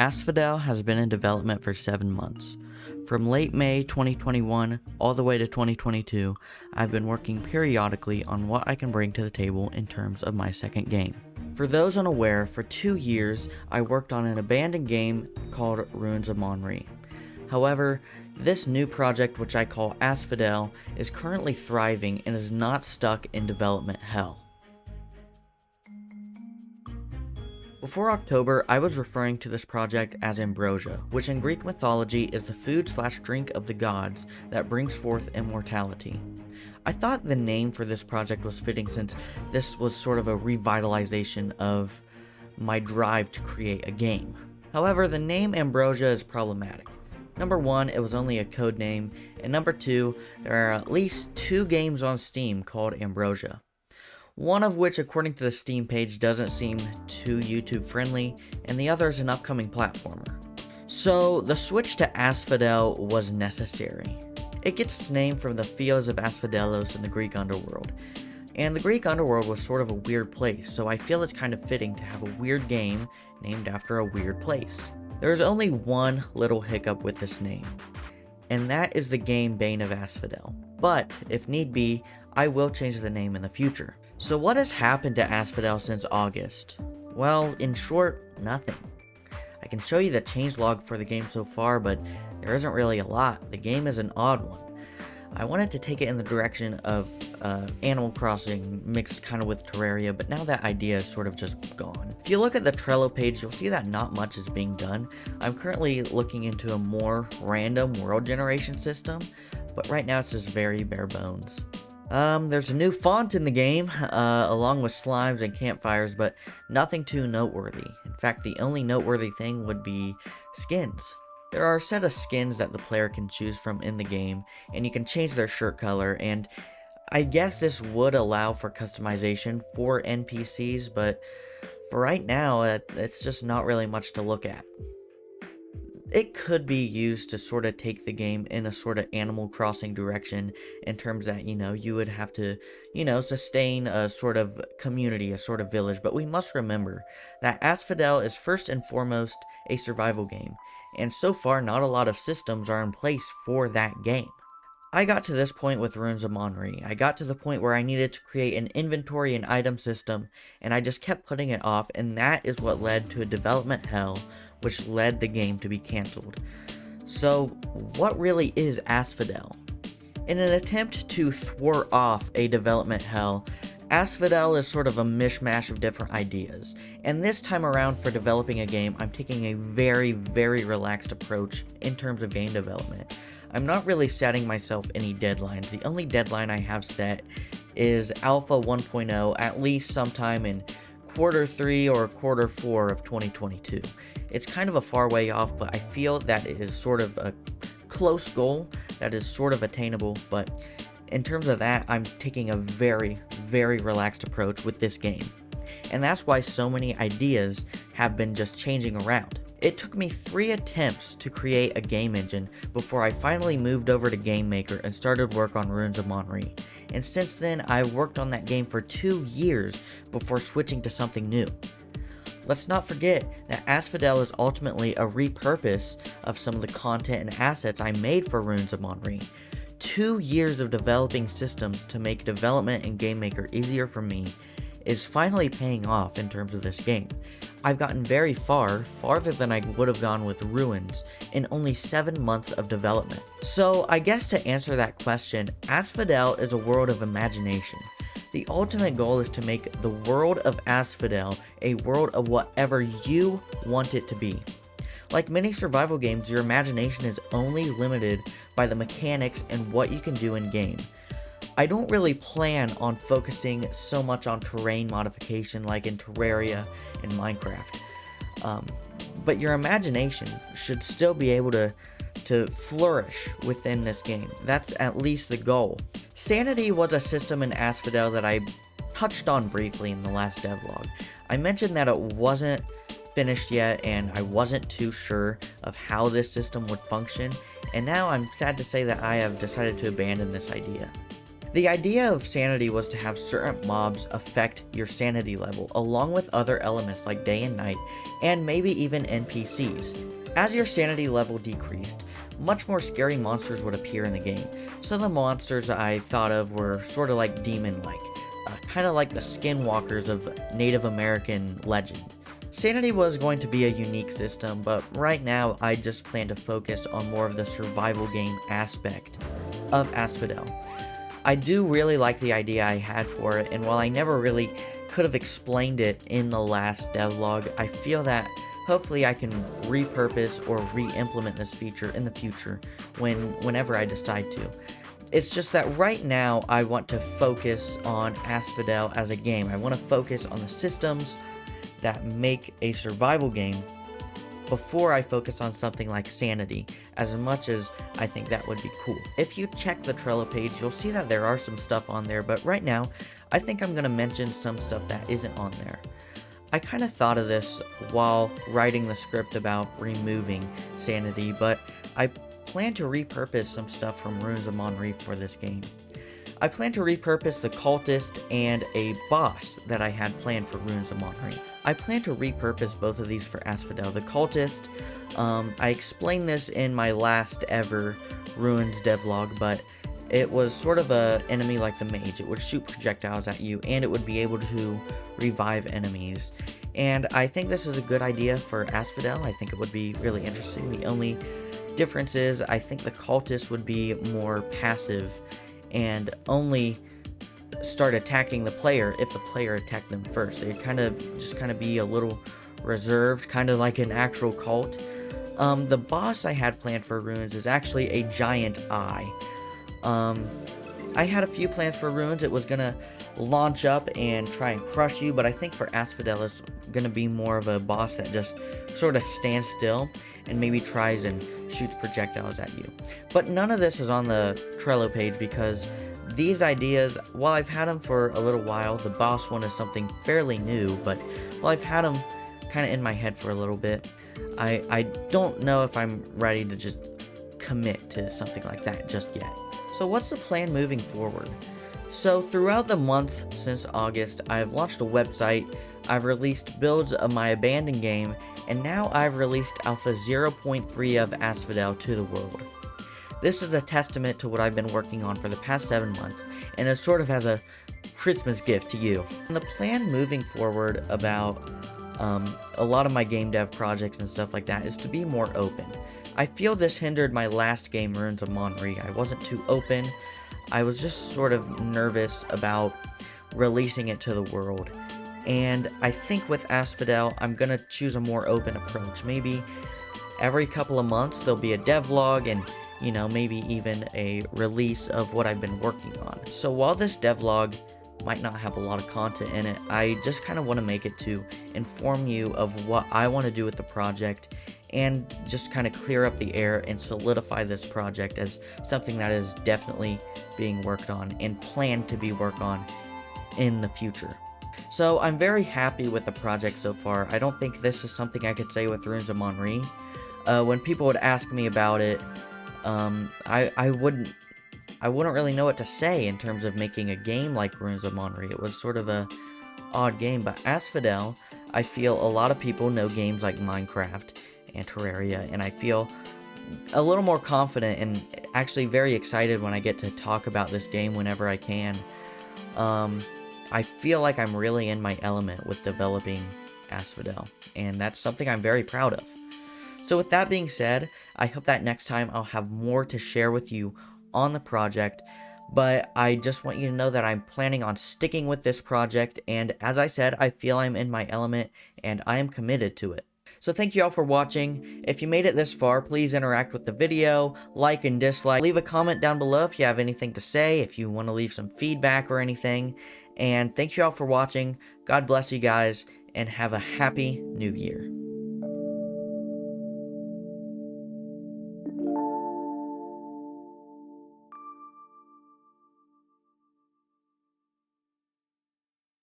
Asphodel has been in development for 7 months. From late May 2021 all the way to 2022, I've been working periodically on what I can bring to the table in terms of my second game. For those unaware, for 2 years I worked on an abandoned game called Ruins of Monry. However, this new project, which I call Asphodel, is currently thriving and is not stuck in development hell. Before October, I was referring to this project as Ambrosia, which in Greek mythology is the food/drink of the gods that brings forth immortality. I thought the name for this project was fitting since this was sort of a revitalization of my drive to create a game. However, the name Ambrosia is problematic. Number 1, it was only a code name, and number 2, there are at least 2 games on Steam called Ambrosia. One of which, according to the Steam page, doesn't seem too YouTube friendly, and the other is an upcoming platformer. So the switch to Asphodel was necessary. It gets its name from the fields of Asphodelos in the Greek underworld. And the Greek underworld was sort of a weird place, so I feel it's kind of fitting to have a weird game named after a weird place. There's only one little hiccup with this name, and that is the game Bane of Asphodel. But, if need be, I will change the name in the future. So what has happened to Asphodel since August? Well, in short, nothing. I can show you the changelog for the game so far, but there isn't really a lot. The game is an odd one. I wanted to take it in the direction of Animal Crossing mixed kind of with Terraria, but now that idea is sort of just gone. If you look at the Trello page, you'll see that not much is being done. I'm currently looking into a more random world generation system, but right now it's just very bare bones. There's a new font in the game, along with slimes and campfires, but nothing too noteworthy. In fact, the only noteworthy thing would be skins. There are a set of skins that the player can choose from in the game, and you can change their shirt color, and I guess this would allow for customization for NPCs, but for right now, it's just not really much to look at. It could be used to sort of take the game in a sort of Animal Crossing direction in terms that, you would have to, sustain a sort of community, a sort of village. But we must remember that Asphodel is first and foremost a survival game. And so far, not a lot of systems are in place for that game. I got to this point with Ruins of Monry. I got to the point where I needed to create an inventory and item system, and I just kept putting it off, and that is what led to a development hell, which led the game to be cancelled. So, what really is Asphodel? In an attempt to thwart off a development hell, Asphodel is sort of a mishmash of different ideas, and this time around for developing a game, I'm taking a very, very relaxed approach in terms of game development. I'm not really setting myself any deadlines. The only deadline I have set is Alpha 1.0, at least sometime in quarter 3 or quarter 4 of 2022. It's kind of a far way off, but I feel that it is sort of a close goal that is sort of attainable, but in terms of that, I'm taking a very, very relaxed approach with this game. And that's why so many ideas have been just changing around. It took me 3 attempts to create a game engine before I finally moved over to Game Maker and started work on Ruins of Monry. And since then, I've worked on that game for 2 years before switching to something new. Let's not forget that Asphodel is ultimately a repurpose of some of the content and assets I made for Ruins of Monry. 2 years of developing systems to make development in Game Maker easier for me is finally paying off in terms of this game. I've gotten very farther than I would have gone with Ruins, in only 7 months of development. So I guess to answer that question, Asphodel is a world of imagination. The ultimate goal is to make the world of Asphodel a world of whatever you want it to be. Like many survival games, your imagination is only limited by the mechanics and what you can do in game. I don't really plan on focusing so much on terrain modification like in Terraria and Minecraft. But your imagination should still be able to flourish within this game. That's at least the goal. Sanity was a system in Asphodel that I touched on briefly in the last devlog. I mentioned that it wasn't finished yet and I wasn't too sure of how this system would function, and now I'm sad to say that I have decided to abandon this idea. The idea of Sanity was to have certain mobs affect your sanity level, along with other elements like day and night, and maybe even NPCs. As your sanity level decreased, much more scary monsters would appear in the game. Some of the monsters I thought of were sort of like demon-like, kind of like the skinwalkers of Native American legend. Sanity was going to be a unique system, but right now I just plan to focus on more of the survival game aspect of Asphodel. I do really like the idea I had for it, and while I never really could have explained it in the last devlog, I feel that hopefully I can repurpose or re-implement this feature in the future whenever I decide to. It's just that right now I want to focus on Asphodel as a game. I want to focus on the systems that make a survival game before I focus on something like Sanity, as much as I think that would be cool. If you check the Trello page, you'll see that there are some stuff on there, but right now, I think I'm going to mention some stuff that isn't on there. I kind of thought of this while writing the script about removing Sanity, but I plan to repurpose some stuff from Runes of Monreef for this game. I plan to repurpose the Cultist and a boss that I had planned for Runes of Monreef. I plan to repurpose both of these for Asphodel. The Cultist, I explained this in my last ever Runes devlog, but it was sort of an enemy like the Mage. It would shoot projectiles at you, and it would be able to revive enemies. And I think this is a good idea for Asphodel. I think it would be really interesting. The only difference is I think the Cultist would be more passive and only start attacking the player if the player attacked them first. They'd kind of be a little reserved, kind of like an actual cult. The boss I had planned for Runes is actually a giant eye. I had a few plans for Runes. It was gonna launch up and try and crush you, but I think for Asphodel it's gonna be more of a boss that just sort of stands still and maybe tries and shoots projectiles at you. But none of this is on the Trello page because these ideas, while I've had them for a little while, the boss one is something fairly new, but while I've had them kind of in my head for a little bit, I don't know if I'm ready to just commit to something like that just yet. So what's the plan moving forward? So throughout the month since August, I've launched a website, I've released builds of my abandoned game, and now I've released Alpha 0.3 of Asphodel to the world. This is a testament to what I've been working on for the past 7 months, and it's sort of as a Christmas gift to you. And the plan moving forward about a lot of my game dev projects and stuff like that is to be more open. I feel this hindered my last game, Runes of Monreef. I wasn't too open. I was just sort of nervous about releasing it to the world. And I think with Asphodel, I'm going to choose a more open approach. Maybe every couple of months there'll be a devlog and, you know, maybe even a release of what I've been working on. So while this devlog might not have a lot of content in it, I just kind of want to make it to inform you of what I want to do with the project and just kind of clear up the air and solidify this project as something that is definitely being worked on and planned to be worked on in the future. So I'm very happy with the project so far. I don't think this is something I could say with Runes of Monreef. When people would ask me about it, I wouldn't really know what to say in terms of making a game like Runes of Monreef. It was sort of a odd game, but Asphodel, I feel a lot of people know games like Minecraft and Terraria, and I feel a little more confident and actually very excited when I get to talk about this game whenever I can. I feel like I'm really in my element with developing Asphodel, and that's something I'm very proud of. So with that being said, I hope that next time I'll have more to share with you on the project, but I just want you to know that I'm planning on sticking with this project, and as I said, I feel I'm in my element, and I am committed to it. So thank you all for watching. If you made it this far, please interact with the video, like and dislike. Leave a comment down below if you have anything to say, if you want to leave some feedback or anything. And thank you all for watching. God bless you guys, and have a happy new year.